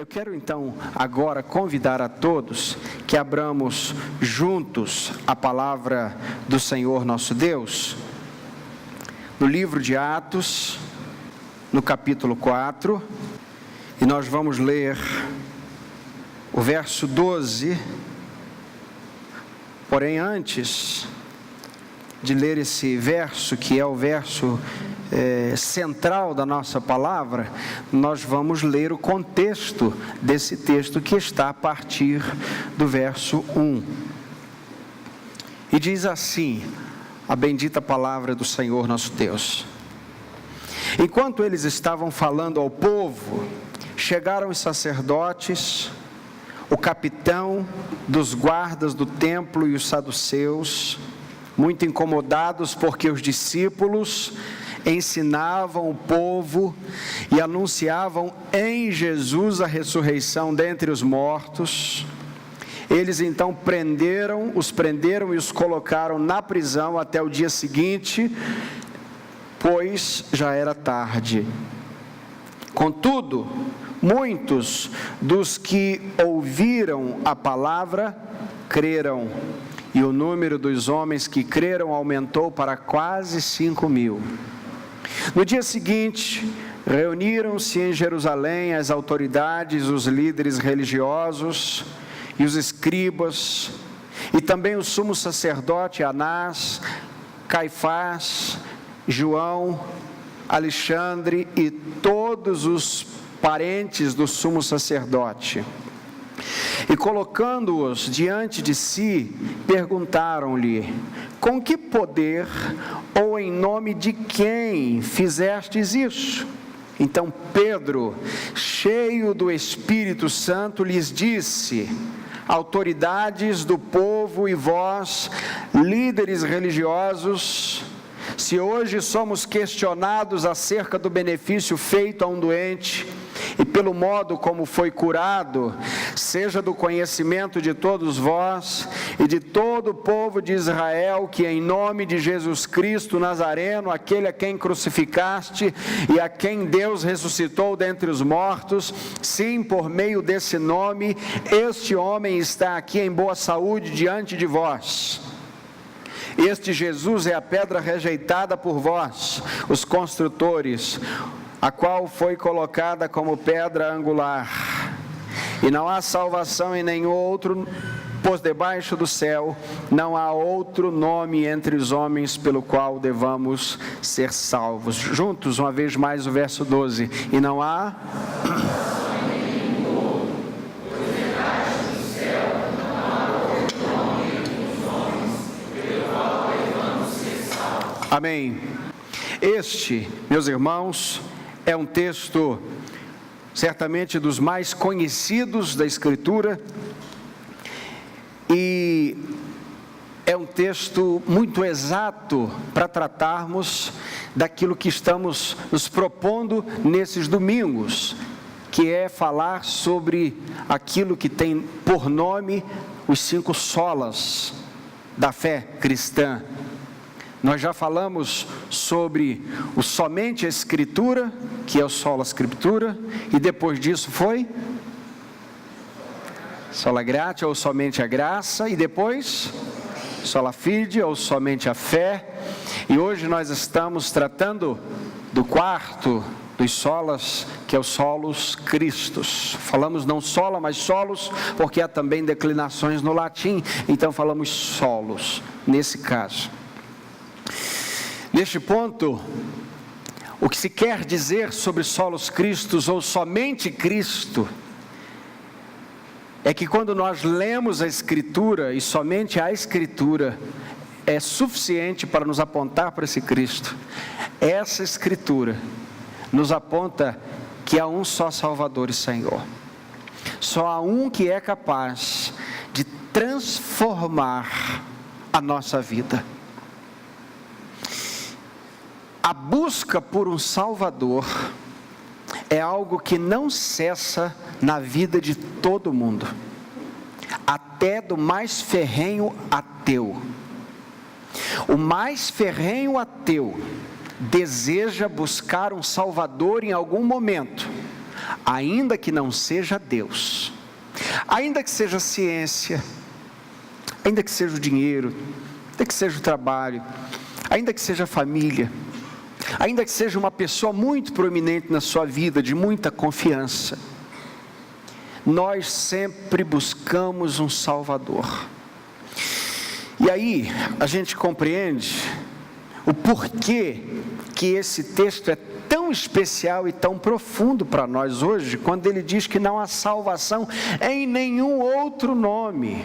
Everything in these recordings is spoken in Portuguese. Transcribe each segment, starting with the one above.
Eu quero então agora convidar a todos que abramos juntos a palavra do Senhor nosso Deus, no livro de Atos, no capítulo 4, e nós vamos ler o verso 12, porém antes de ler esse verso, que é o verso central da nossa palavra, nós vamos ler o contexto desse texto que está a partir do verso 1. E diz assim, a bendita palavra do Senhor nosso Deus: enquanto eles estavam falando ao povo, chegaram os sacerdotes, o capitão dos guardas do templo e os saduceus, muito incomodados porque os discípulos ensinavam o povo e anunciavam em Jesus a ressurreição dentre os mortos. Eles então os prenderam e os colocaram na prisão até o dia seguinte, pois já era tarde. Contudo, muitos dos que ouviram a palavra creram, e o número dos homens que creram aumentou para quase 5.000. No dia seguinte, reuniram-se em Jerusalém as autoridades, os líderes religiosos e os escribas, e também o sumo sacerdote Anás, Caifás, João, Alexandre e todos os parentes do sumo sacerdote. E colocando-os diante de si, perguntaram-lhe: com que poder ou em nome de quem fizestes isso? Então Pedro, cheio do Espírito Santo, lhes disse: autoridades do povo e vós, líderes religiosos, se hoje somos questionados acerca do benefício feito a um doente, e pelo modo como foi curado, seja do conhecimento de todos vós e de todo o povo de Israel, que em nome de Jesus Cristo Nazareno, aquele a quem crucificaste e a quem Deus ressuscitou dentre os mortos, sim, por meio desse nome, este homem está aqui em boa saúde diante de vós. Este Jesus é a pedra rejeitada por vós, os construtores, a qual foi colocada como pedra angular. E não há salvação em nenhum outro, pois debaixo do céu não há outro nome entre os homens pelo qual devamos ser salvos. Juntos, uma vez mais, o verso 12. E não há... Amém. Este, meus irmãos, é um texto certamente dos mais conhecidos da Escritura, e é um texto muito exato para tratarmos daquilo que estamos nos propondo nesses domingos, que é falar sobre aquilo que tem por nome os 5 solas da fé cristã. Nós já falamos sobre o somente a Escritura, que é o sola Scriptura, e depois disso foi sola gratia, ou somente a graça, e depois sola fide, ou somente a fé. E hoje nós estamos tratando do quarto dos solas, que é o solus Christus. Falamos não sola, mas solos, porque há também declinações no latim, então falamos solos, nesse caso. Neste ponto, o que se quer dizer sobre solos Christus, ou somente Cristo, é que quando nós lemos a Escritura, e somente a Escritura é suficiente para nos apontar para esse Cristo, essa Escritura nos aponta que há um só Salvador e Senhor. Só há um que é capaz de transformar a nossa vida. A busca por um Salvador é algo que não cessa na vida de todo mundo, até do mais ferrenho ateu. O mais ferrenho ateu deseja buscar um Salvador em algum momento, ainda que não seja Deus, ainda que seja ciência, ainda que seja o dinheiro, ainda que seja o trabalho, ainda que seja a família, ainda que seja uma pessoa muito proeminente na sua vida, de muita confiança, nós sempre buscamos um Salvador. E aí a gente compreende o porquê que esse texto é tão especial e tão profundo para nós hoje, quando ele diz que não há salvação em nenhum outro nome,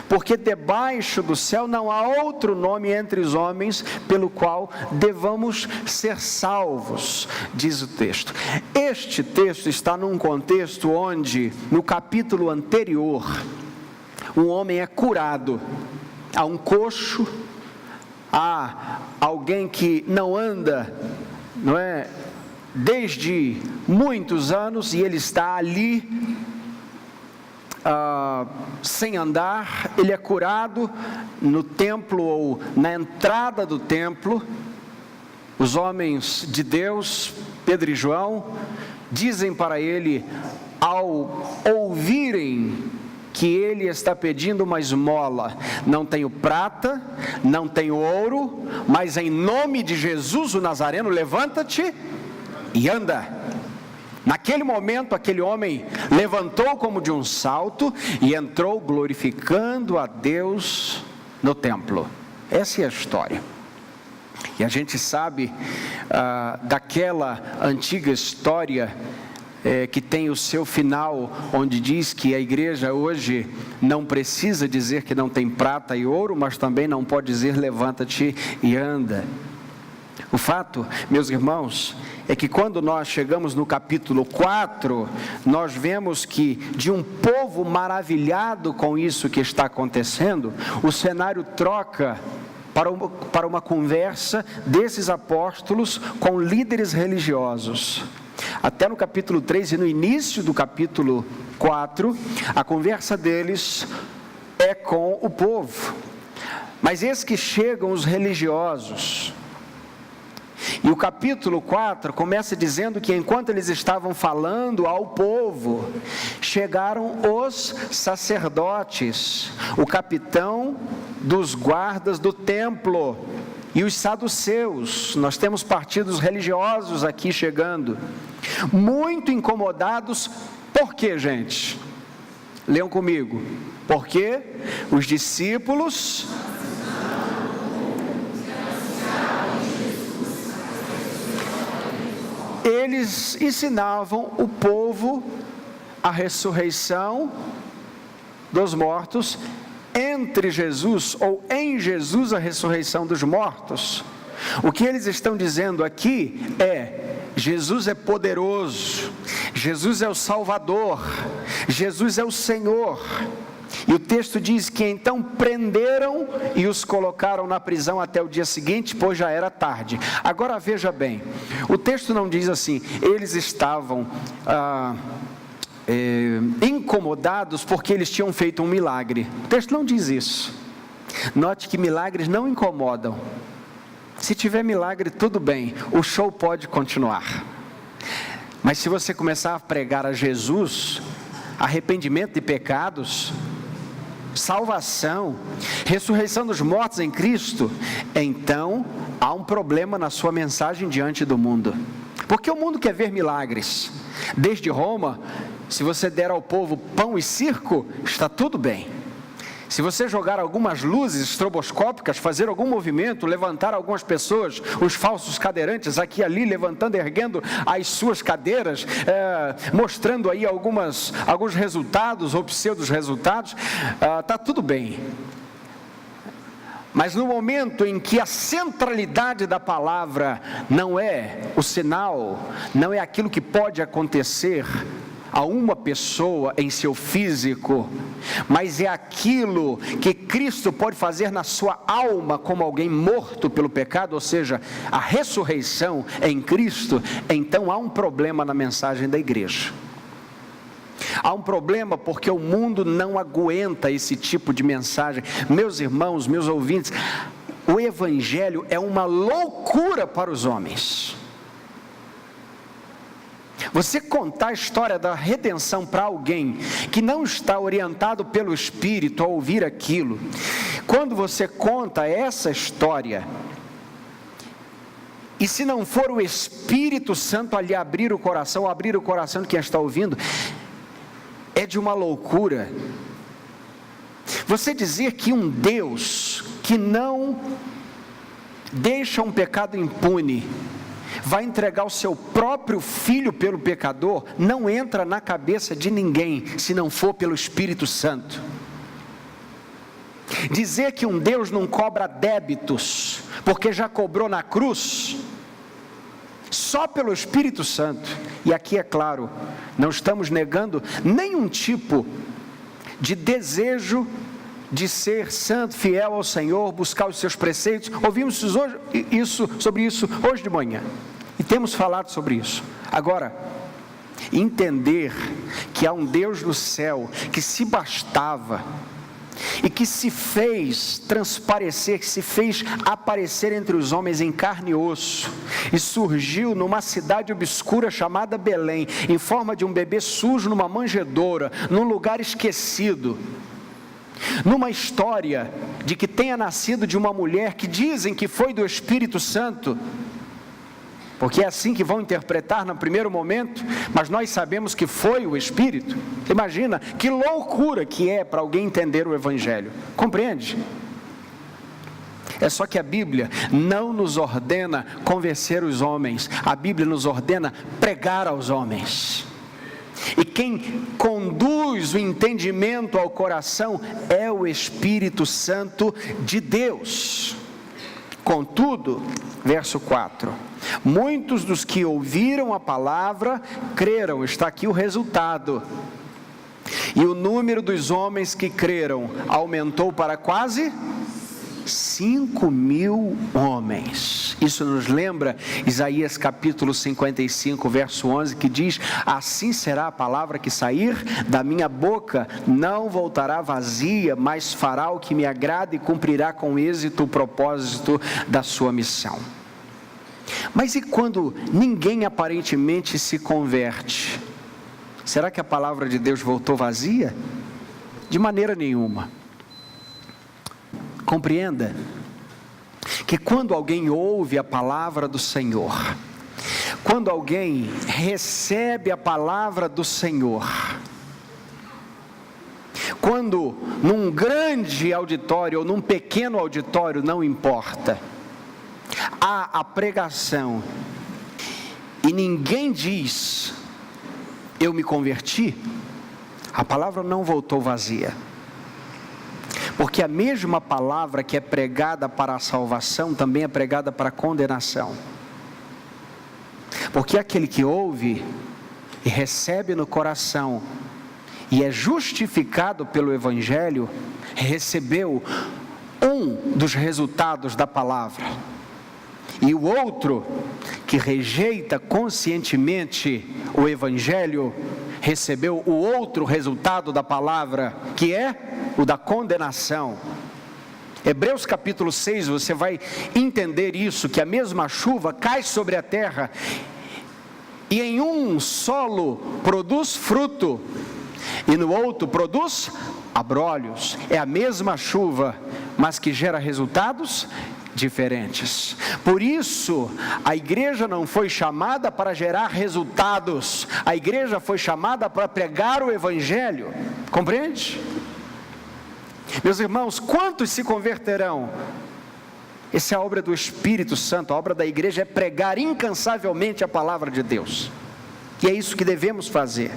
porque debaixo do céu não há outro nome entre os homens pelo qual devamos ser salvos, diz o texto. Este texto está num contexto onde, no capítulo anterior, um homem é curado, há um coxo, há alguém que não anda, não é, desde muitos anos, e ele está ali, sem andar, ele é curado no templo ou na entrada do templo. Os homens de Deus, Pedro e João, dizem para ele, ao ouvirem que ele está pedindo uma esmola: não tenho prata, não tenho ouro, mas em nome de Jesus o Nazareno, levanta-te e anda. Naquele momento, aquele homem levantou como de um salto e entrou glorificando a Deus no templo. Essa é a história. E a gente sabe daquela antiga história que tem o seu final, onde diz que a igreja hoje não precisa dizer que não tem prata e ouro, mas também não pode dizer levanta-te e anda. O fato, meus irmãos, é que quando nós chegamos no capítulo 4, nós vemos que de um povo maravilhado com isso que está acontecendo, o cenário troca para uma conversa desses apóstolos com líderes religiosos. Até no capítulo 3 e no início do capítulo 4, a conversa deles é com o povo. Mas eis que chegam os religiosos. E o capítulo 4 começa dizendo que enquanto eles estavam falando ao povo, chegaram os sacerdotes, o capitão dos guardas do templo e os saduceus. Nós temos partidos religiosos aqui chegando, muito incomodados. Por quê, gente? Leiam comigo. Porque os discípulos eles ensinavam o povo a ressurreição dos mortos, entre Jesus ou em Jesus a ressurreição dos mortos. O que eles estão dizendo aqui é: Jesus é poderoso, Jesus é o Salvador, Jesus é o Senhor. E o texto diz que então prenderam e os colocaram na prisão até o dia seguinte, pois já era tarde. Agora veja bem, o texto não diz assim, eles estavam incomodados porque eles tinham feito um milagre. O texto não diz isso. Note que milagres não incomodam. Se tiver milagre, tudo bem, o show pode continuar. Mas se você começar a pregar a Jesus, arrependimento de pecados, salvação, ressurreição dos mortos em Cristo, então há um problema na sua mensagem diante do mundo. Porque o mundo quer ver milagres. Desde Roma, se você der ao povo pão e circo, está tudo bem. Se você jogar algumas luzes estroboscópicas, fazer algum movimento, levantar algumas pessoas, os falsos cadeirantes aqui e ali, levantando, erguendo as suas cadeiras, mostrando aí alguns resultados ou pseudos resultados, está tudo bem. Mas no momento em que a centralidade da palavra não é o sinal, não é aquilo que pode acontecer a uma pessoa em seu físico, mas é aquilo que Cristo pode fazer na sua alma como alguém morto pelo pecado, ou seja, a ressurreição em Cristo, então há um problema na mensagem da igreja. Há um problema porque o mundo não aguenta esse tipo de mensagem. Meus irmãos, meus ouvintes, o evangelho é uma loucura para os homens. Você contar a história da redenção para alguém que não está orientado pelo Espírito a ouvir aquilo, quando você conta essa história, e se não for o Espírito Santo a lhe abrir o coração, ou abrir o coração de quem está ouvindo, é de uma loucura. Você dizer que um Deus que não deixa um pecado impune, vai entregar o seu próprio filho pelo pecador, não entra na cabeça de ninguém, se não for pelo Espírito Santo. Dizer que um Deus não cobra débitos, porque já cobrou na cruz, só pelo Espírito Santo, e aqui é claro, não estamos negando nenhum tipo de desejo de ser santo, fiel ao Senhor, buscar os seus preceitos. Ouvimos sobre isso hoje de manhã, e temos falado sobre isso. Agora, entender que há um Deus no céu que se bastava e que se fez transparecer, que se fez aparecer entre os homens em carne e osso, e surgiu numa cidade obscura chamada Belém, em forma de um bebê sujo numa manjedoura, num lugar esquecido, numa história de que tenha nascido de uma mulher que dizem que foi do Espírito Santo, porque é assim que vão interpretar no primeiro momento, mas nós sabemos que foi o Espírito. Imagina que loucura que é para alguém entender o Evangelho, compreende? É só que a Bíblia não nos ordena convencer os homens, a Bíblia nos ordena pregar aos homens. E quem conduz o entendimento ao coração é o Espírito Santo de Deus. Contudo, verso 4, muitos dos que ouviram a palavra creram, está aqui o resultado, e o número dos homens que creram aumentou para quase 5.000 homens. Isso nos lembra Isaías capítulo 55, verso 11, que diz: assim será a palavra que sair da minha boca, não voltará vazia, mas fará o que me agrada e cumprirá com êxito o propósito da sua missão. Mas e quando ninguém aparentemente se converte? Será que a palavra de Deus voltou vazia? De maneira nenhuma. Compreenda que quando alguém ouve a palavra do Senhor, quando alguém recebe a palavra do Senhor, quando num grande auditório ou num pequeno auditório, não importa, há a pregação e ninguém diz: eu me converti, a palavra não voltou vazia. Porque a mesma palavra que é pregada para a salvação, também é pregada para a condenação. Porque aquele que ouve e recebe no coração, e é justificado pelo Evangelho, recebeu um dos resultados da palavra. E o outro, que rejeita conscientemente o Evangelho, recebeu o outro resultado da palavra, que é o da condenação. Hebreus capítulo 6, você vai entender isso, que a mesma chuva cai sobre a terra, e em um solo produz fruto, e no outro produz abrolhos. É a mesma chuva, mas que gera resultados diferentes. Por isso, a igreja não foi chamada para gerar resultados, a igreja foi chamada para pregar o Evangelho, compreende? Meus irmãos, quantos se converterão? Essa é a obra do Espírito Santo. A obra da igreja é pregar incansavelmente a palavra de Deus, e é isso que devemos fazer.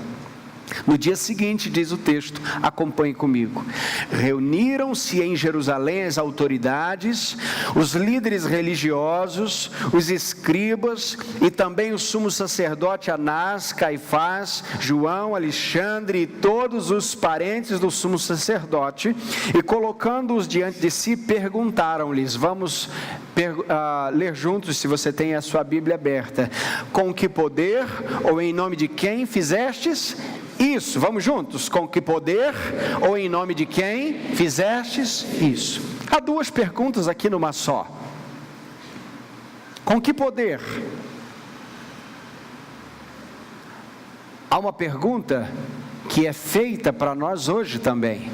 No dia seguinte, diz o texto, acompanhe comigo: reuniram-se em Jerusalém as autoridades, os líderes religiosos, os escribas e também o sumo sacerdote Anás, Caifás, João, Alexandre e todos os parentes do sumo sacerdote, e colocando-os diante de si, perguntaram-lhes, vamos ler juntos, se você tem a sua Bíblia aberta: com que poder ou em nome de quem fizestes isso? Vamos juntos. Com que poder ou em nome de quem fizestes isso? Há duas perguntas aqui numa só. Com que poder? há uma pergunta que é feita para nós hoje também: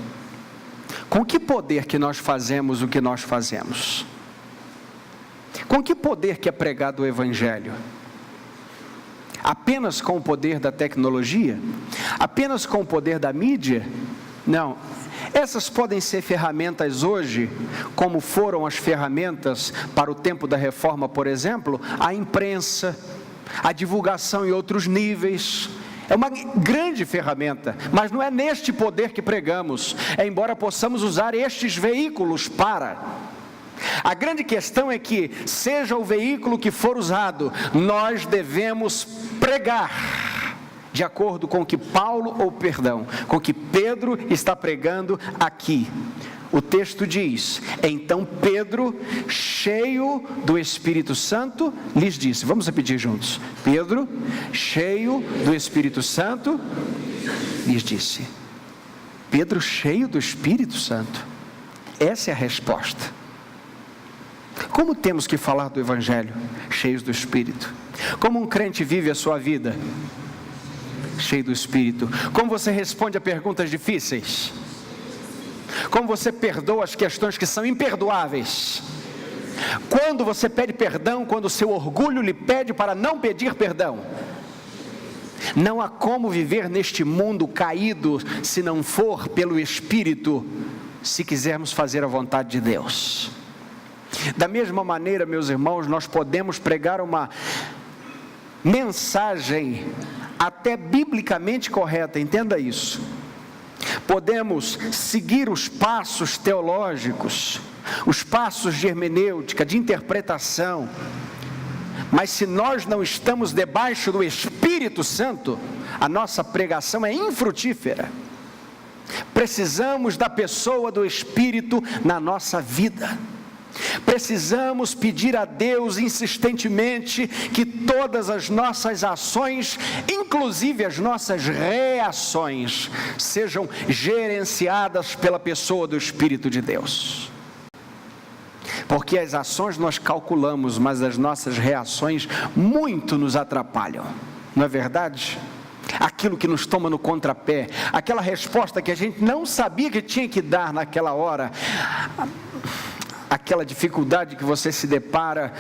com que poder que nós fazemos o que nós fazemos? Com que poder que é pregado o Evangelho? Apenas com o poder da tecnologia? Apenas com o poder da mídia? Não. Essas podem ser ferramentas hoje, como foram as ferramentas para o tempo da reforma, por exemplo, a imprensa, a divulgação em outros níveis. É uma grande ferramenta, mas não é neste poder que pregamos, embora possamos usar estes veículos para. A grande questão é que, seja o veículo que for usado, nós devemos pregar de acordo com o que com o que Pedro está pregando aqui. O texto diz: então Pedro, cheio do Espírito Santo, lhes disse. Vamos repetir juntos. Pedro, cheio do Espírito Santo, lhes disse. Pedro, cheio do Espírito Santo. Essa é a resposta. Como temos que falar do Evangelho? Cheios do Espírito. Como um crente vive a sua vida? Cheio do Espírito. Como você responde a perguntas difíceis? Como você perdoa as questões que são imperdoáveis? Quando você pede perdão, quando o seu orgulho lhe pede para não pedir perdão? Não há como viver neste mundo caído se não for pelo Espírito, se quisermos fazer a vontade de Deus. Da mesma maneira, meus irmãos, nós podemos pregar uma mensagem até biblicamente correta, entenda isso. Podemos seguir os passos teológicos, os passos de hermenêutica, de interpretação, mas se nós não estamos debaixo do Espírito Santo, a nossa pregação é infrutífera. Precisamos da pessoa do Espírito na nossa vida. Precisamos pedir a Deus insistentemente que todas as nossas ações, inclusive as nossas reações, sejam gerenciadas pela pessoa do Espírito de Deus. Porque as ações nós calculamos, mas as nossas reações muito nos atrapalham, não é verdade? Aquilo que nos toma no contrapé, aquela resposta que a gente não sabia que tinha que dar naquela hora, aquela dificuldade que você se depara,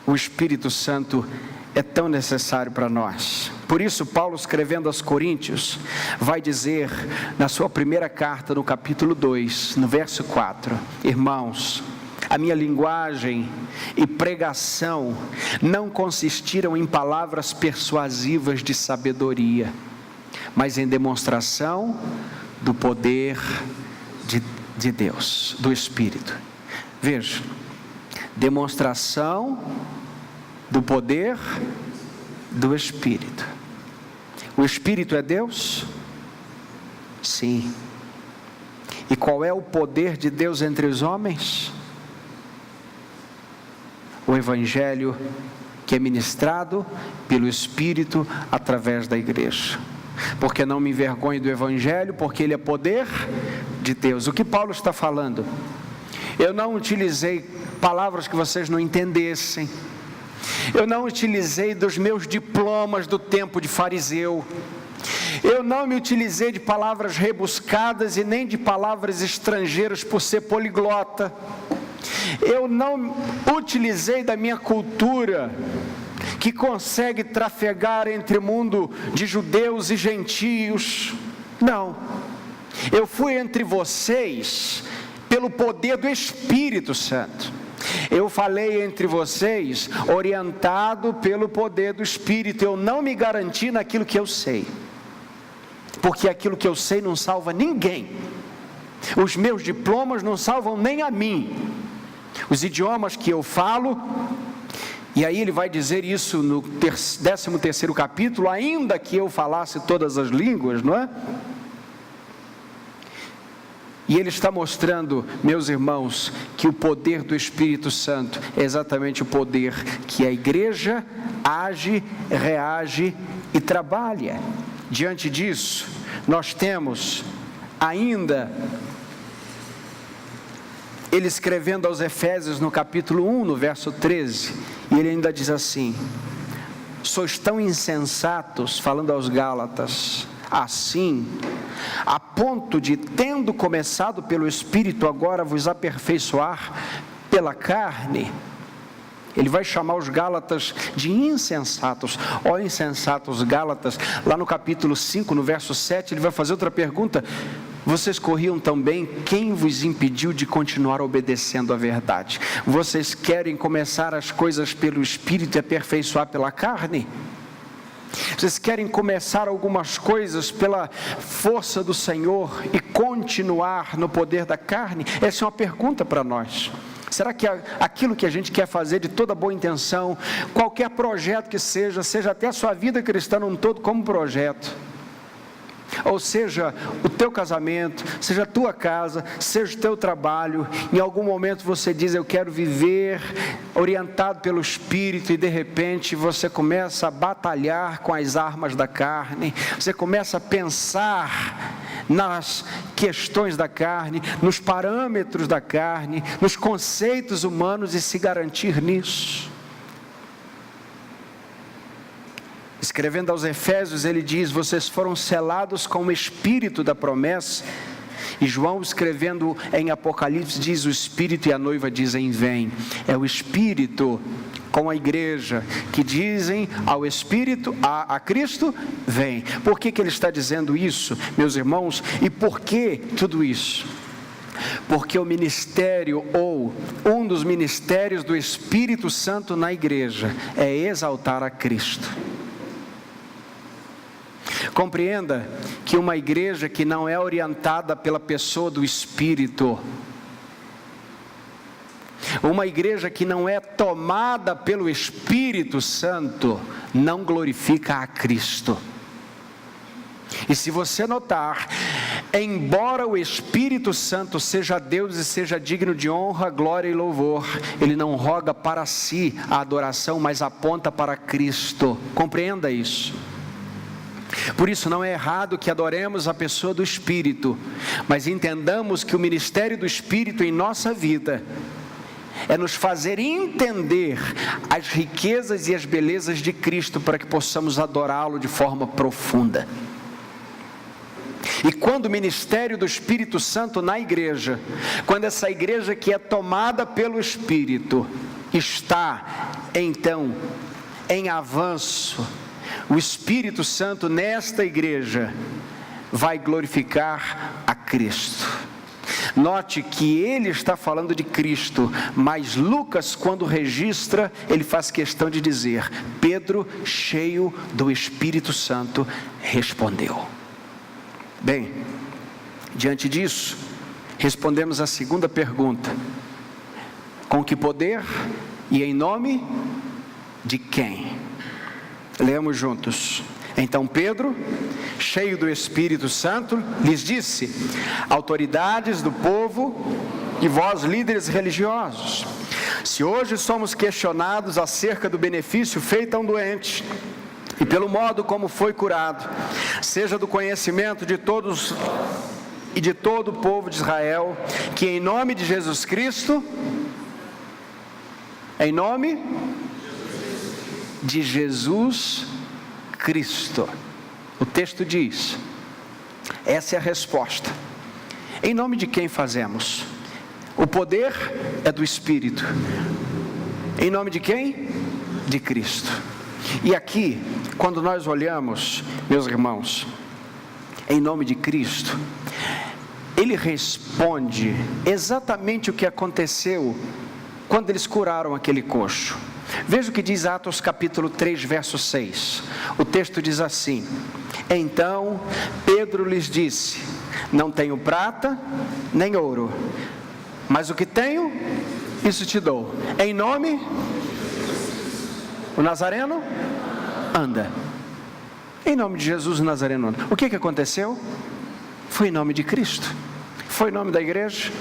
o Espírito Santo é tão necessário para nós. Por isso, Paulo, escrevendo aos Coríntios, vai dizer na sua primeira carta, no capítulo 2, no verso 4: irmãos, a minha linguagem e pregação não consistiram em palavras persuasivas de sabedoria, mas em demonstração do poder de Deus, do Espírito. Veja, demonstração do poder do Espírito. O Espírito é Deus? Sim. E qual é o poder de Deus entre os homens? O Evangelho que é ministrado pelo Espírito através da igreja. Porque não me envergonho do Evangelho, porque ele é poder de Deus. O que Paulo está falando? Eu não utilizei palavras que vocês não entendessem. Eu não utilizei dos meus diplomas do tempo de fariseu. Eu não me utilizei de palavras rebuscadas e nem de palavras estrangeiras por ser poliglota. Eu não utilizei da minha cultura, que consegue trafegar entre o mundo de judeus e gentios. Não. Eu fui entre vocês pelo poder do Espírito Santo. Eu falei entre vocês orientado pelo poder do Espírito. Eu não me garanti naquilo que eu sei, porque aquilo que eu sei não salva ninguém. Os meus diplomas não salvam nem a mim. Os idiomas que eu falo, e aí ele vai dizer isso no 13º capítulo, ainda que eu falasse todas as línguas, não é? E ele está mostrando, meus irmãos, que o poder do Espírito Santo é exatamente o poder que a igreja age, reage e trabalha. Diante disso, nós temos ainda ele escrevendo aos Efésios no capítulo 1, no verso 13, e ele ainda diz assim: sois tão insensatos, falando aos Gálatas, assim, a ponto de, tendo começado pelo Espírito, agora vos aperfeiçoar pela carne. Ele vai chamar os Gálatas de insensatos. Ó insensatos Gálatas, lá no capítulo 5, no verso 7, ele vai fazer outra pergunta. Vocês corriam tão bem, quem vos impediu de continuar obedecendo à verdade? Vocês querem começar as coisas pelo Espírito e aperfeiçoar pela carne? Vocês querem começar algumas coisas pela força do Senhor e continuar no poder da carne? Essa é uma pergunta para nós. Será que aquilo que a gente quer fazer de toda boa intenção, qualquer projeto que seja até a sua vida cristã num todo como projeto, ou seja, o teu casamento, seja a tua casa, seja o teu trabalho, em algum momento você diz, eu quero viver orientado pelo Espírito, e de repente você começa a batalhar com as armas da carne, você começa a pensar nas questões da carne, nos parâmetros da carne, nos conceitos humanos e se garantir nisso. Escrevendo aos Efésios, ele diz, vocês foram selados com o Espírito da promessa. E João, escrevendo em Apocalipse, diz, o Espírito e a noiva dizem, vem. É o Espírito com a igreja, que dizem ao Espírito, a Cristo, vem. Por que ele está dizendo isso, meus irmãos? E por que tudo isso? Porque o ministério, ou um dos ministérios do Espírito Santo na igreja, é exaltar a Cristo. Compreenda que uma igreja que não é orientada pela pessoa do Espírito, uma igreja que não é tomada pelo Espírito Santo, não glorifica a Cristo. E se você notar, embora o Espírito Santo seja Deus e seja digno de honra, glória e louvor, ele não roga para si a adoração, mas aponta para Cristo. Compreenda isso. Por isso não é errado que adoremos a pessoa do Espírito, mas entendamos que o ministério do Espírito em nossa vida é nos fazer entender as riquezas e as belezas de Cristo, para que possamos adorá-lo de forma profunda. E quando o ministério do Espírito Santo na igreja, quando essa igreja que é tomada pelo Espírito, está então em avanço, o Espírito Santo nesta igreja vai glorificar a Cristo. Note que ele está falando de Cristo, mas Lucas, quando registra, ele faz questão de dizer, Pedro, cheio do Espírito Santo, respondeu. Bem, diante disso, respondemos a segunda pergunta: com que poder e em nome de quem? Leamos juntos. Então Pedro, cheio do Espírito Santo, lhes disse, autoridades do povo e vós líderes religiosos, se hoje somos questionados acerca do benefício feito a um doente, e pelo modo como foi curado, seja do conhecimento de todos e de todo o povo de Israel, que em nome de Jesus Cristo, em nome de Jesus Cristo, o texto diz, essa é a resposta. Em nome de quem fazemos? O poder é do Espírito. Em nome de quem? De Cristo. E aqui, quando nós olhamos, meus irmãos, em nome de Cristo, ele responde exatamente o que aconteceu quando eles curaram aquele coxo. Veja o que diz Atos capítulo 3, verso 6. O texto diz assim, então Pedro lhes disse, não tenho prata nem ouro, mas o que tenho, isso te dou. Em nome, o Nazareno, anda. Em nome de Jesus, o Nazareno anda. O que aconteceu? Foi em nome de Cristo. Foi em nome da igreja.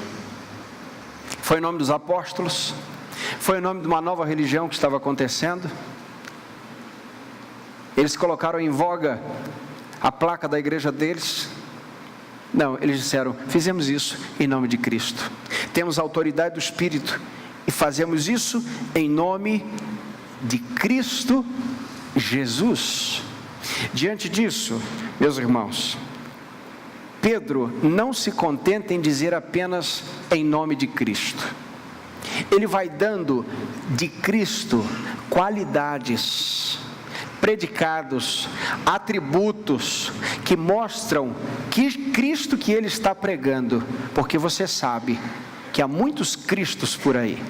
Foi em nome dos apóstolos. Foi em nome de uma nova religião que estava acontecendo. Eles colocaram em voga a placa da igreja deles. Não, eles disseram, fizemos isso em nome de Cristo. Temos a autoridade do Espírito e fazemos isso em nome de Cristo Jesus. Diante disso, meus irmãos, Pedro não se contenta em dizer apenas em nome de Cristo. Ele vai dando de Cristo qualidades, predicados, atributos que mostram que Cristo que ele está pregando, porque você sabe que há muitos Cristos por aí,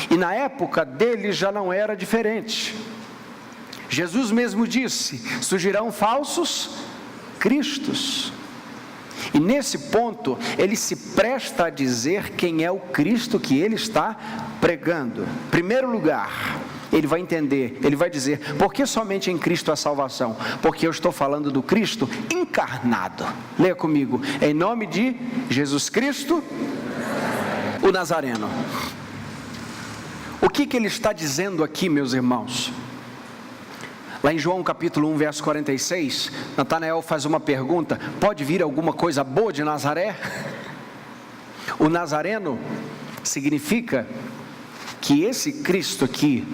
e na época dele já não era diferente. Jesus mesmo disse: surgirão falsos Cristos. E nesse ponto, ele se presta a dizer quem é o Cristo que ele está pregando. Em primeiro lugar, ele vai entender, ele vai dizer: por que somente em Cristo a salvação? Porque eu estou falando do Cristo encarnado. Leia comigo: em nome de Jesus Cristo, o Nazareno. O que ele está dizendo aqui, meus irmãos? Lá em João capítulo 1, verso 46, Natanael faz uma pergunta: pode vir alguma coisa boa de Nazaré? O Nazareno significa que esse Cristo aqui,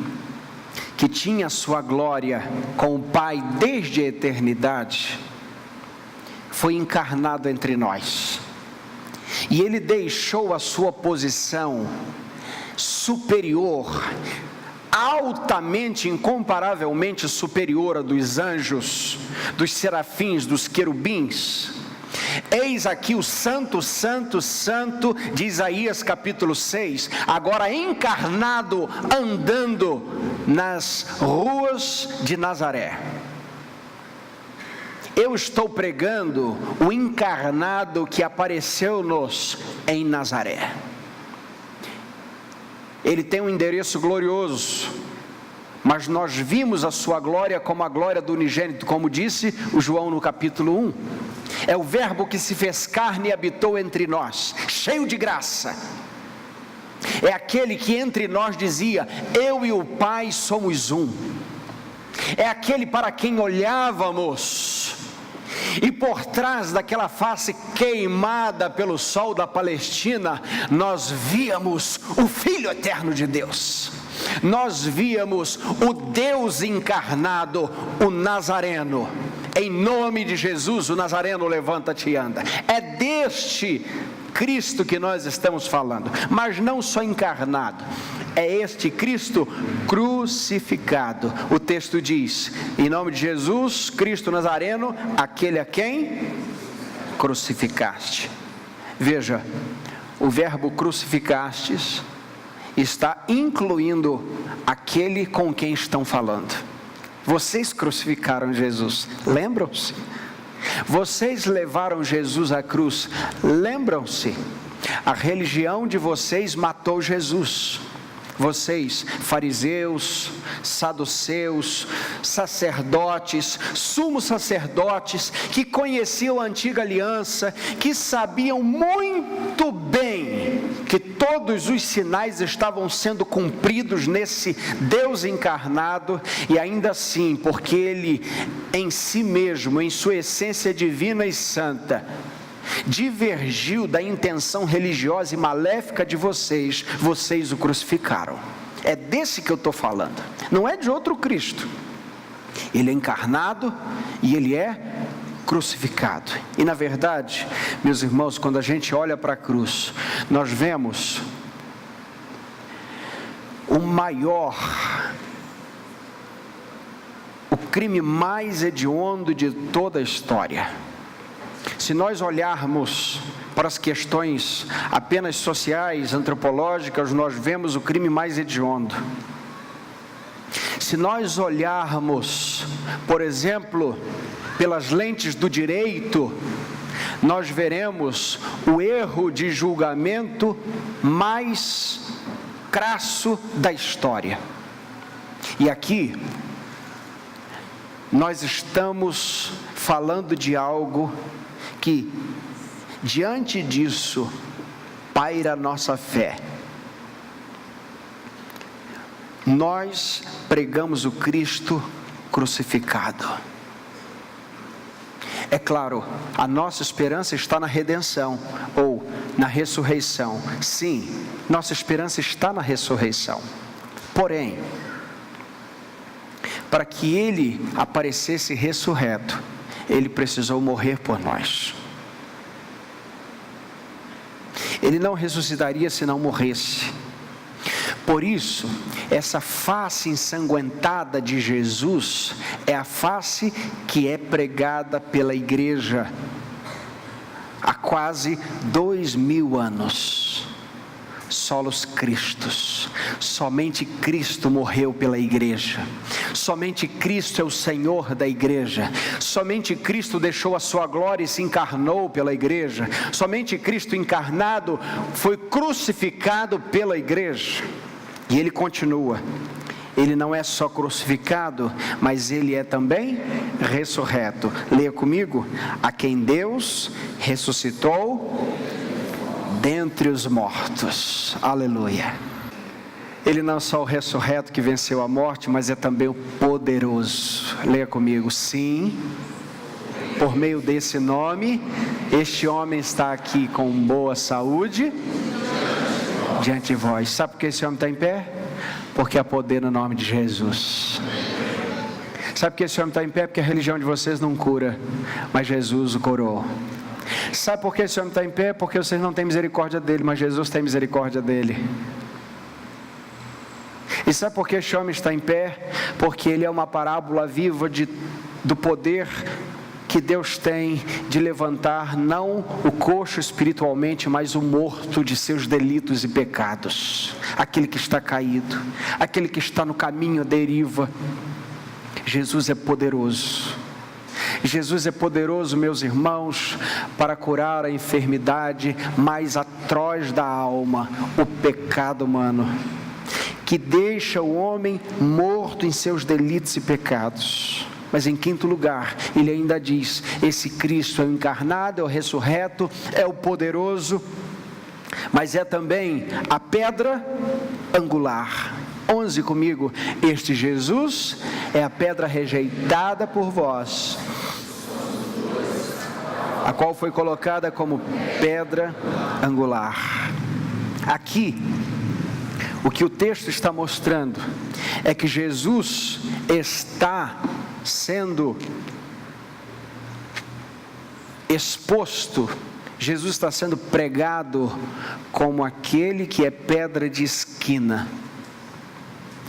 que tinha sua glória com o Pai desde a eternidade, foi encarnado entre nós. E ele deixou a sua posição superior, altamente, incomparavelmente superior a dos anjos, dos serafins, dos querubins. Eis aqui o santo, santo, santo de Isaías capítulo 6, agora encarnado, andando nas ruas de Nazaré. Eu estou pregando o encarnado que apareceu-nos em Nazaré. Ele tem um endereço glorioso, mas nós vimos a sua glória como a glória do unigênito, como disse o João no capítulo 1. É o verbo que se fez carne e habitou entre nós, cheio de graça. É aquele que entre nós dizia: eu e o Pai somos um. É aquele para quem olhávamos, e por trás daquela face queimada pelo sol da Palestina, nós víamos o Filho eterno de Deus. Nós víamos o Deus encarnado, o Nazareno. Em nome de Jesus, o Nazareno, levanta-te e anda. É deste Cristo que nós estamos falando, mas não só encarnado, é este Cristo crucificado. O texto diz: em nome de Jesus, Cristo Nazareno, aquele a quem crucificaste. Veja, o verbo crucificastes está incluindo aquele com quem estão falando. Vocês crucificaram Jesus, lembram-se? Vocês levaram Jesus à cruz, lembram-se? A religião de vocês matou Jesus. Vocês, fariseus, saduceus, sacerdotes, sumos sacerdotes, que conheciam a antiga aliança, que sabiam muito bem que todos os sinais estavam sendo cumpridos nesse Deus encarnado, e ainda assim, porque Ele em si mesmo, em sua essência divina e santa, divergiu da intenção religiosa e maléfica de vocês, vocês o crucificaram. É desse que eu estou falando, não é de outro Cristo. Ele é encarnado e ele é crucificado. E na verdade, meus irmãos, quando a gente olha para a cruz, nós vemos o crime mais hediondo de toda a história. Se nós olharmos para as questões apenas sociais, antropológicas, nós vemos o crime mais hediondo. Se nós olharmos, por exemplo, pelas lentes do direito, nós veremos o erro de julgamento mais crasso da história. E aqui, nós estamos falando de algo que, diante disso, paira a nossa fé. Nós pregamos o Cristo crucificado. É claro, a nossa esperança está na redenção, ou na ressurreição. Sim, nossa esperança está na ressurreição. Porém, para que Ele aparecesse ressurreto, Ele precisou morrer por nós. Ele não ressuscitaria se não morresse. Por isso, essa face ensanguentada de Jesus é a face que é pregada pela igreja há quase 2000 anos. Solos Christus, somente Cristo morreu pela igreja, somente Cristo é o Senhor da igreja, somente Cristo deixou a sua glória e se encarnou pela igreja, somente Cristo encarnado foi crucificado pela igreja. E Ele continua, Ele não é só crucificado, mas Ele é também ressurreto. Leia comigo: a quem Deus ressuscitou dentre os mortos. Aleluia. Ele não é só o ressurreto que venceu a morte, mas é também o poderoso. Leia comigo: sim, por meio desse nome, este homem está aqui com boa saúde diante de vós. Sabe por que esse homem está em pé? Porque há poder no nome de Jesus. Sabe por que esse homem está em pé? Porque a religião de vocês não cura, mas Jesus o curou. Sabe por que esse homem está em pé? Porque vocês não têm misericórdia dele, mas Jesus tem misericórdia dele. E sabe por que esse homem está em pé? Porque ele é uma parábola viva do poder que Deus tem de levantar não o coxo espiritualmente, mas o morto de seus delitos e pecados, aquele que está caído, aquele que está no caminho à deriva. Jesus é poderoso. Jesus é poderoso, meus irmãos, para curar a enfermidade mais atroz da alma, o pecado humano, que deixa o homem morto em seus delitos e pecados. Mas em quinto lugar, ele ainda diz: esse Cristo é o encarnado, é o ressurreto, é o poderoso, mas é também a pedra angular. 11 comigo: este Jesus é a pedra rejeitada por vós, a qual foi colocada como pedra angular. Aqui, o que o texto está mostrando é que Jesus está sendo exposto, Jesus está sendo pregado como aquele que é pedra de esquina.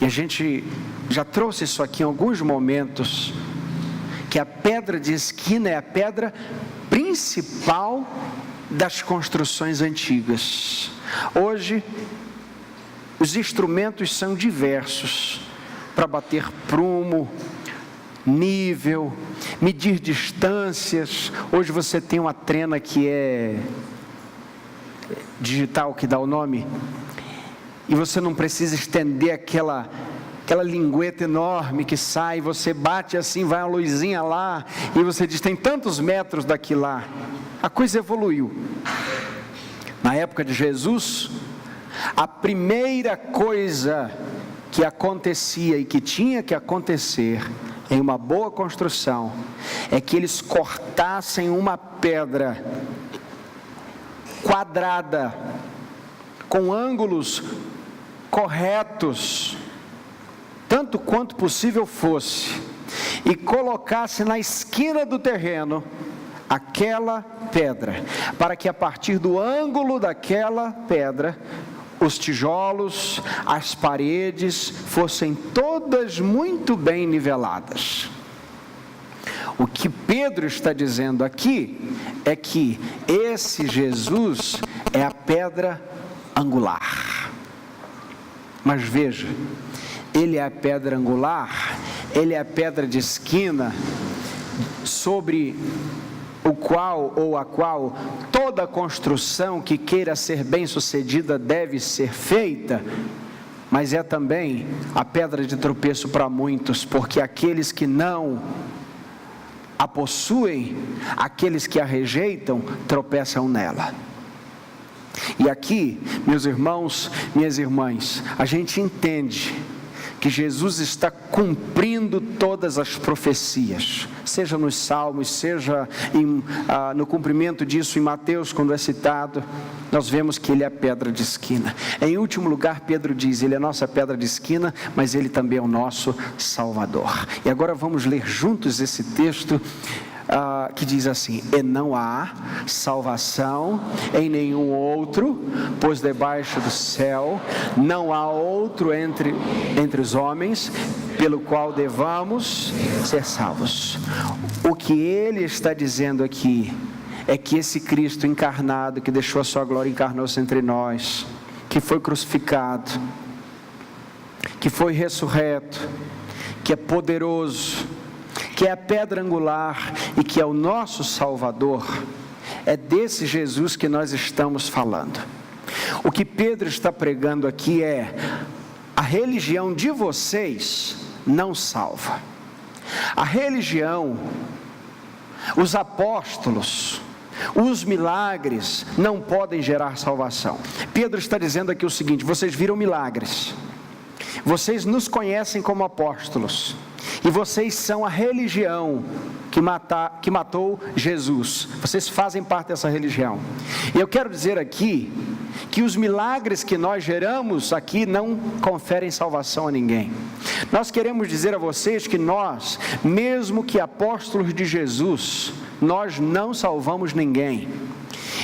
E a gente já trouxe isso aqui em alguns momentos, que a pedra de esquina é a pedra principal das construções antigas. Hoje, os instrumentos são diversos, para bater prumo, nível, medir distâncias. Hoje você tem uma trena que é digital, que dá o nome, e você não precisa estender aquela lingueta enorme que sai, você bate assim, vai uma luzinha lá, e você diz: tem tantos metros daqui lá. A coisa evoluiu. Na época de Jesus, a primeira coisa que acontecia e que tinha que acontecer em uma boa construção é que eles cortassem uma pedra quadrada, com ângulos corretos, tanto quanto possível fosse, e colocasse na esquina do terreno aquela pedra, para que a partir do ângulo daquela pedra, os tijolos, as paredes fossem todas muito bem niveladas. O que Pedro está dizendo aqui é que esse Jesus é a pedra angular. Mas veja, ele é a pedra angular, ele é a pedra de esquina, sobre o qual ou a qual toda construção que queira ser bem sucedida deve ser feita, mas é também a pedra de tropeço para muitos, porque aqueles que não a possuem, aqueles que a rejeitam, tropeçam nela. E aqui, meus irmãos, minhas irmãs, a gente entende que Jesus está cumprindo todas as profecias, seja nos Salmos, seja no cumprimento disso em Mateus, quando é citado, nós vemos que Ele é a pedra de esquina. Em último lugar, Pedro diz, Ele é a nossa pedra de esquina, mas Ele também é o nosso Salvador. E agora vamos ler juntos esse texto, que diz assim: e não há salvação em nenhum outro, pois debaixo do céu não há outro entre os homens, pelo qual devamos ser salvos. O que ele está dizendo aqui é que esse Cristo encarnado, que deixou a sua glória, encarnou-se entre nós, que foi crucificado, que foi ressurreto, que é poderoso, que é a pedra angular e que é o nosso Salvador. É desse Jesus que nós estamos falando. O que Pedro está pregando aqui é: a religião de vocês não salva. A religião, os apóstolos, os milagres não podem gerar salvação. Pedro está dizendo aqui o seguinte: vocês viram milagres, vocês nos conhecem como apóstolos, e vocês são a religião que matou Jesus. Vocês fazem parte dessa religião. E eu quero dizer aqui que os milagres que nós geramos aqui não conferem salvação a ninguém. Nós queremos dizer a vocês que nós, mesmo que apóstolos de Jesus, nós não salvamos ninguém.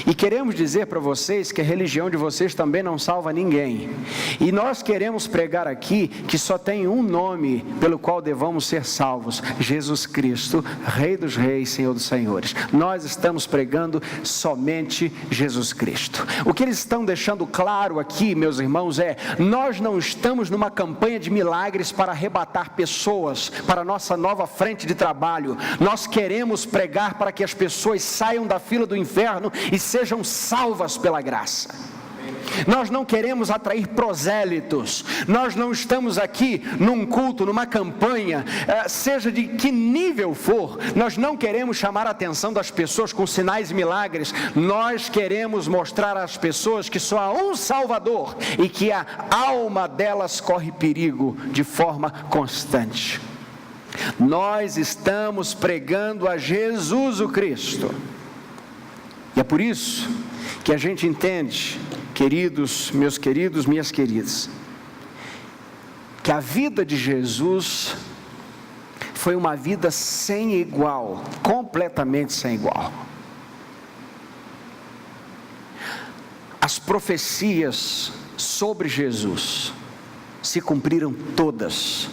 E queremos dizer para vocês que a religião de vocês também não salva ninguém. E nós queremos pregar aqui que só tem um nome pelo qual devamos ser salvos: Jesus Cristo, Rei dos Reis, Senhor dos Senhores. Nós estamos pregando somente Jesus Cristo. O que eles estão deixando claro aqui, meus irmãos, é: nós não estamos numa campanha de milagres para arrebatar pessoas para a nossa nova frente de trabalho. Nós queremos pregar para que as pessoas saiam da fila do inferno e sejam salvas pela graça. Nós não queremos atrair prosélitos. Nós não estamos aqui num culto, numa campanha, seja de que nível for. Nós não queremos chamar a atenção das pessoas com sinais e milagres. Nós queremos mostrar às pessoas que só há um Salvador e que a alma delas corre perigo de forma constante. Nós estamos pregando a Jesus o Cristo. E é por isso que a gente entende, queridos, meus queridos, minhas queridas, que a vida de Jesus foi uma vida sem igual, completamente sem igual. As profecias sobre Jesus se cumpriram todas.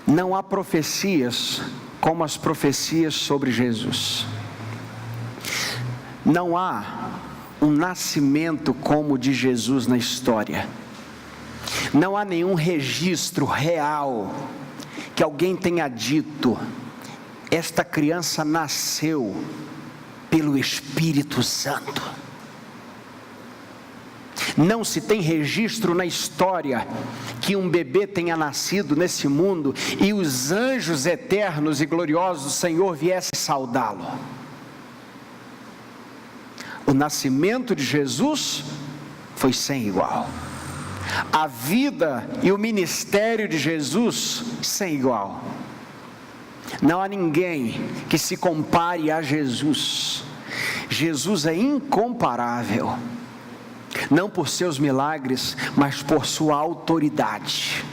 Não há profecias como as profecias sobre Jesus. Não há um nascimento como o de Jesus na história. Não há nenhum registro real que alguém tenha dito: esta criança nasceu pelo Espírito Santo. Não se tem registro na história que um bebê tenha nascido nesse mundo e os anjos eternos e gloriosos do Senhor viessem saudá-lo. O nascimento de Jesus foi sem igual. A vida e o ministério de Jesus sem igual. Não há ninguém que se compare a Jesus. Jesus é incomparável. Não por seus milagres, mas por sua autoridade.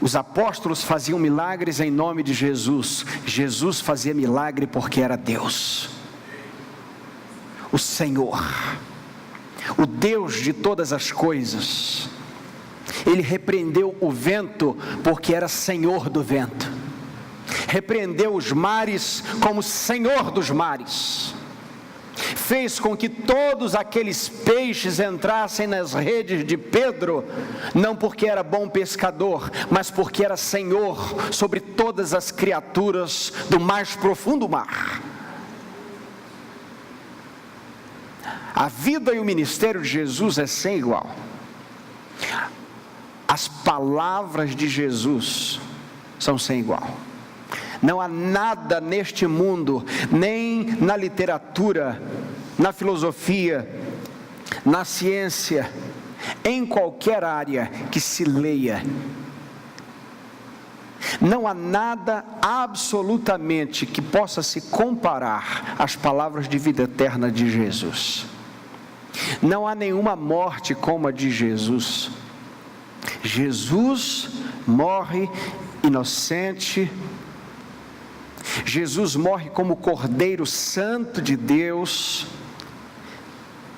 Os apóstolos faziam milagres em nome de Jesus. Jesus fazia milagre porque era Deus, o Senhor, o Deus de todas as coisas. Ele repreendeu o vento porque era Senhor do vento. Repreendeu os mares como Senhor dos mares. Fez com que todos aqueles peixes entrassem nas redes de Pedro, não porque era bom pescador, mas porque era Senhor sobre todas as criaturas do mais profundo mar. A vida e o ministério de Jesus é sem igual. As palavras de Jesus são sem igual. Não há nada neste mundo, nem na literatura, na filosofia, na ciência, em qualquer área que se leia, não há nada absolutamente que possa se comparar às palavras de vida eterna de Jesus. Não há nenhuma morte como a de Jesus. Jesus morre inocente. Jesus morre como Cordeiro Santo de Deus.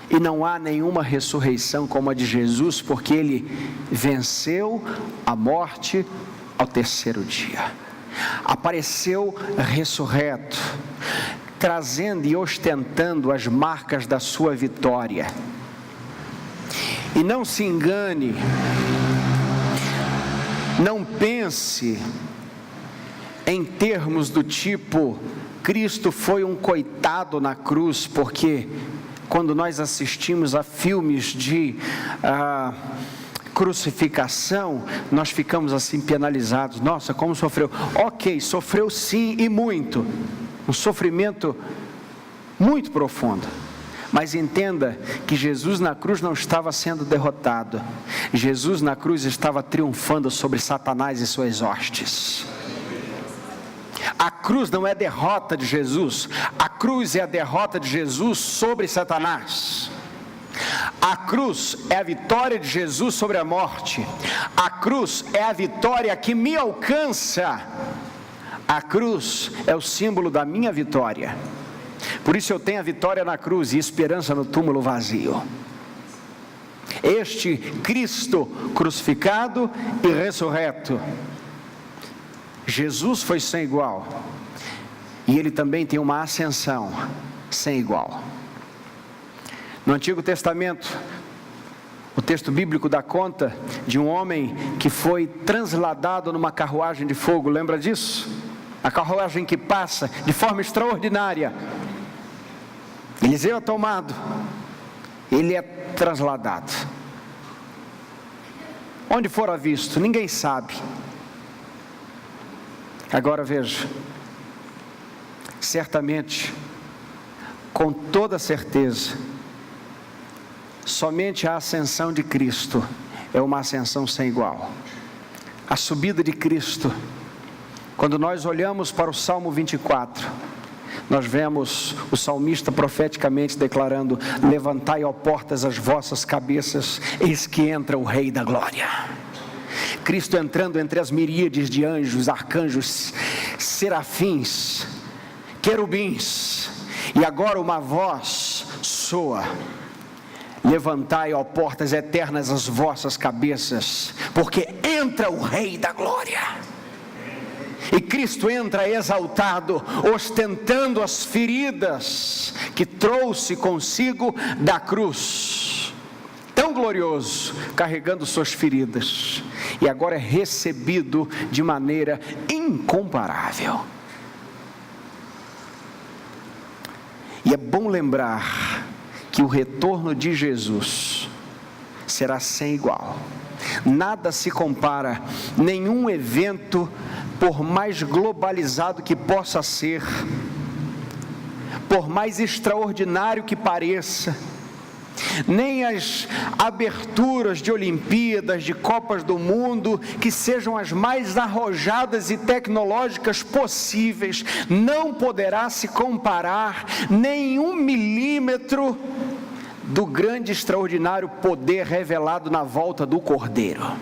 E não há nenhuma ressurreição como a de Jesus, porque Ele venceu a morte ao terceiro dia. Apareceu ressurreto, trazendo e ostentando as marcas da sua vitória. E não se engane, não pense em termos do tipo, Cristo foi um coitado na cruz, porque quando nós assistimos a filmes de crucificação, nós ficamos assim penalizados. Nossa, como sofreu. Ok, sofreu sim e muito. Um sofrimento muito profundo. Mas entenda que Jesus na cruz não estava sendo derrotado. Jesus na cruz estava triunfando sobre Satanás e suas hostes. A cruz não é derrota de Jesus. A cruz é a derrota de Jesus sobre Satanás. A cruz é a vitória de Jesus sobre a morte. A cruz é a vitória que me alcança. A cruz é o símbolo da minha vitória. Por isso eu tenho a vitória na cruz e esperança no túmulo vazio. Este Cristo crucificado e ressurreto, Jesus foi sem igual. E Ele também tem uma ascensão sem igual. No Antigo Testamento, o texto bíblico dá conta de um homem que foi transladado numa carruagem de fogo. Lembra disso? A carruagem que passa de forma extraordinária. Eliseu é tomado, ele é transladado. Onde fora visto, ninguém sabe. Agora veja, certamente, com toda certeza, somente a ascensão de Cristo é uma ascensão sem igual. A subida de Cristo, quando nós olhamos para o Salmo 24, nós vemos o salmista profeticamente declarando: levantai, ó portas, as vossas cabeças, eis que entra o Rei da Glória. Cristo entrando entre as miríades de anjos, arcanjos, serafins, querubins, e agora uma voz soa: levantai, ó portas eternas, as vossas cabeças, porque entra o Rei da Glória. E Cristo entra exaltado, ostentando as feridas que trouxe consigo da cruz. Tão glorioso, carregando suas feridas. E agora é recebido de maneira incomparável. E é bom lembrar que o retorno de Jesus será sem igual. Nada se compara, nenhum evento, por mais globalizado que possa ser, por mais extraordinário que pareça, nem as aberturas de Olimpíadas, de Copas do Mundo, que sejam as mais arrojadas e tecnológicas possíveis, não poderá se comparar nem 1 milímetro do grande e extraordinário poder revelado na volta do Cordeiro.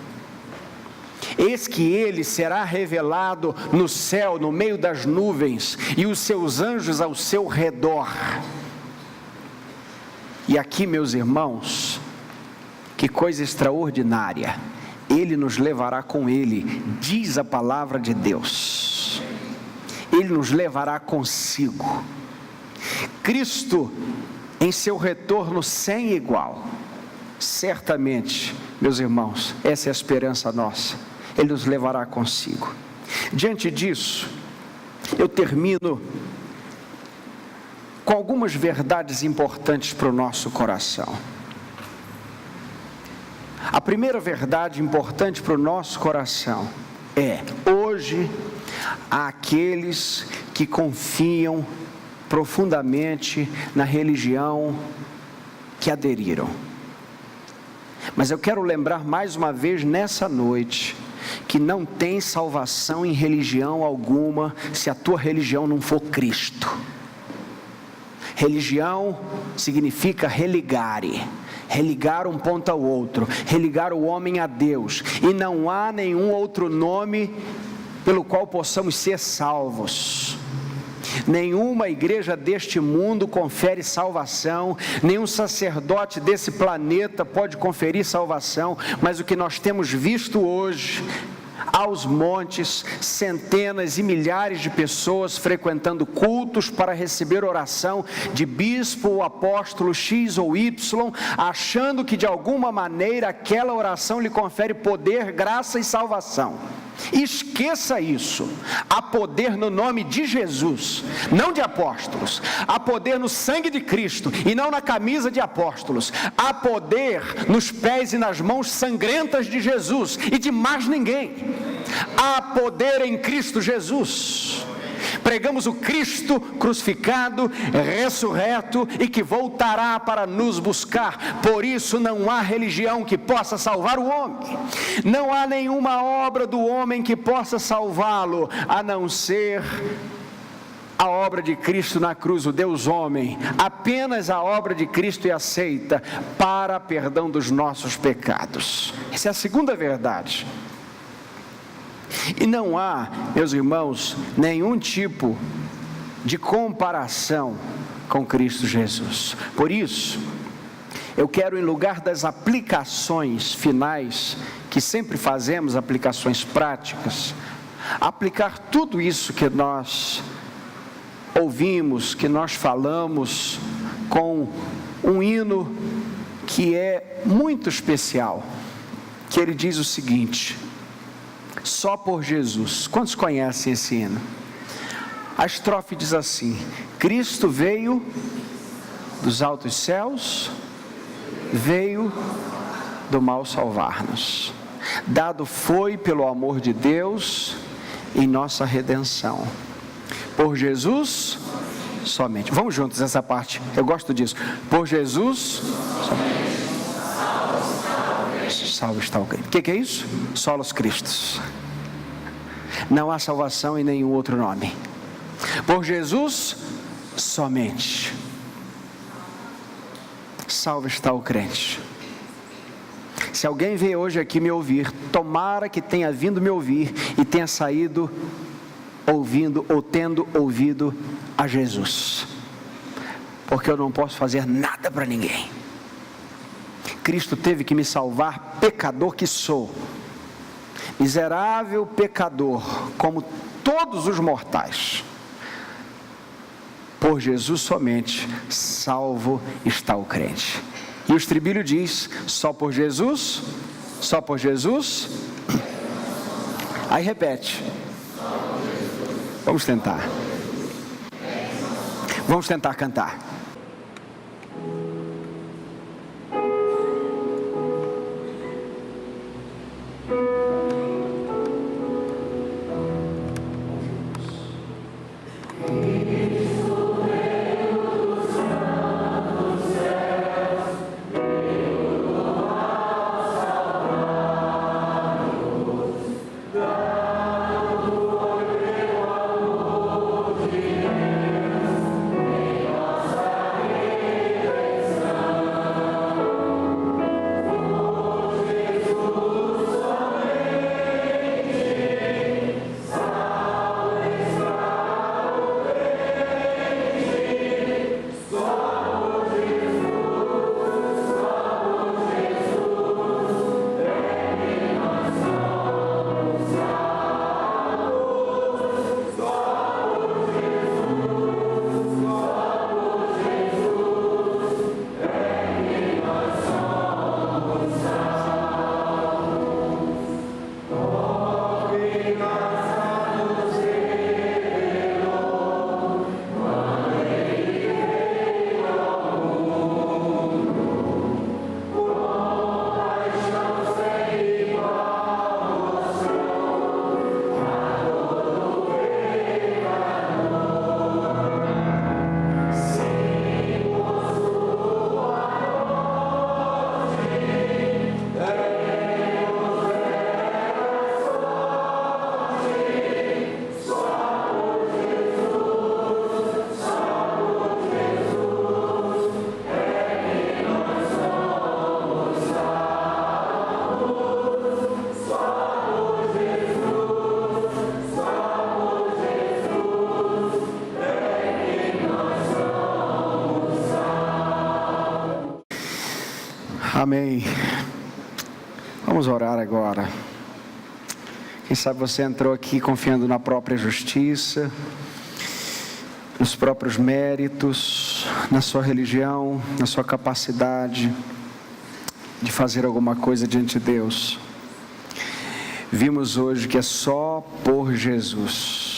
Eis que Ele será revelado no céu, no meio das nuvens, e os seus anjos ao seu redor. E aqui, meus irmãos, que coisa extraordinária, Ele nos levará com Ele, diz a palavra de Deus. Ele nos levará consigo. Cristo, em seu retorno sem igual, certamente, meus irmãos, essa é a esperança nossa. Ele nos levará consigo. Diante disso, eu termino com algumas verdades importantes para o nosso coração. A primeira verdade importante para o nosso coração é: hoje há aqueles que confiam profundamente na religião que aderiram. Mas eu quero lembrar mais uma vez nessa noite, que não tem salvação em religião alguma, se a tua religião não for Cristo. Religião significa religare, religar um ponto ao outro, religar o homem a Deus, e não há nenhum outro nome pelo qual possamos ser salvos. Nenhuma igreja deste mundo confere salvação, nenhum sacerdote desse planeta pode conferir salvação, mas o que nós temos visto hoje, aos montes, centenas e milhares de pessoas frequentando cultos para receber oração de bispo ou apóstolo X ou Y, achando que de alguma maneira aquela oração lhe confere poder, graça e salvação. Esqueça isso. Há poder no nome de Jesus, não de apóstolos. Há poder no sangue de Cristo e não na camisa de apóstolos. Há poder nos pés e nas mãos sangrentas de Jesus e de mais ninguém. Há poder em Cristo Jesus. Pregamos o Cristo crucificado, ressurreto e que voltará para nos buscar. Por isso não há religião que possa salvar o homem. Não há nenhuma obra do homem que possa salvá-lo, a não ser a obra de Cristo na cruz, o Deus homem. Apenas a obra de Cristo é aceita para perdão dos nossos pecados. Essa é a segunda verdade. E não há, meus irmãos, nenhum tipo de comparação com Cristo Jesus. Por isso, eu quero, em lugar das aplicações finais, que sempre fazemos, aplicações práticas, aplicar tudo isso que nós ouvimos, que nós falamos, com um hino que é muito especial, que ele diz o seguinte: só por Jesus. Quantos conhecem esse hino? A estrofe diz assim: Cristo veio dos altos céus, veio do mal salvar-nos. Dado foi pelo amor de Deus em nossa redenção. Por Jesus somente. Vamos juntos essa parte, eu gosto disso. Por Jesus somente. Salvo está o Cristo. O que é isso? Solos Cristos. Não há salvação em nenhum outro nome. Por Jesus somente. Salvo está o crente. Se alguém veio hoje aqui me ouvir, tomara que tenha vindo me ouvir e tenha saído ouvindo ou tendo ouvido a Jesus, porque eu não posso fazer nada para ninguém. Cristo teve que me salvar, pecador que sou, miserável pecador, como todos os mortais. Por Jesus somente, salvo está o crente. E o estribilho diz: só por Jesus, só por Jesus. Aí repete. Vamos tentar. Vamos tentar cantar. Amém. Vamos orar agora. Quem sabe você entrou aqui confiando na própria justiça, nos próprios méritos, na sua religião, na sua capacidade de fazer alguma coisa diante de Deus. Vimos hoje que é só por Jesus.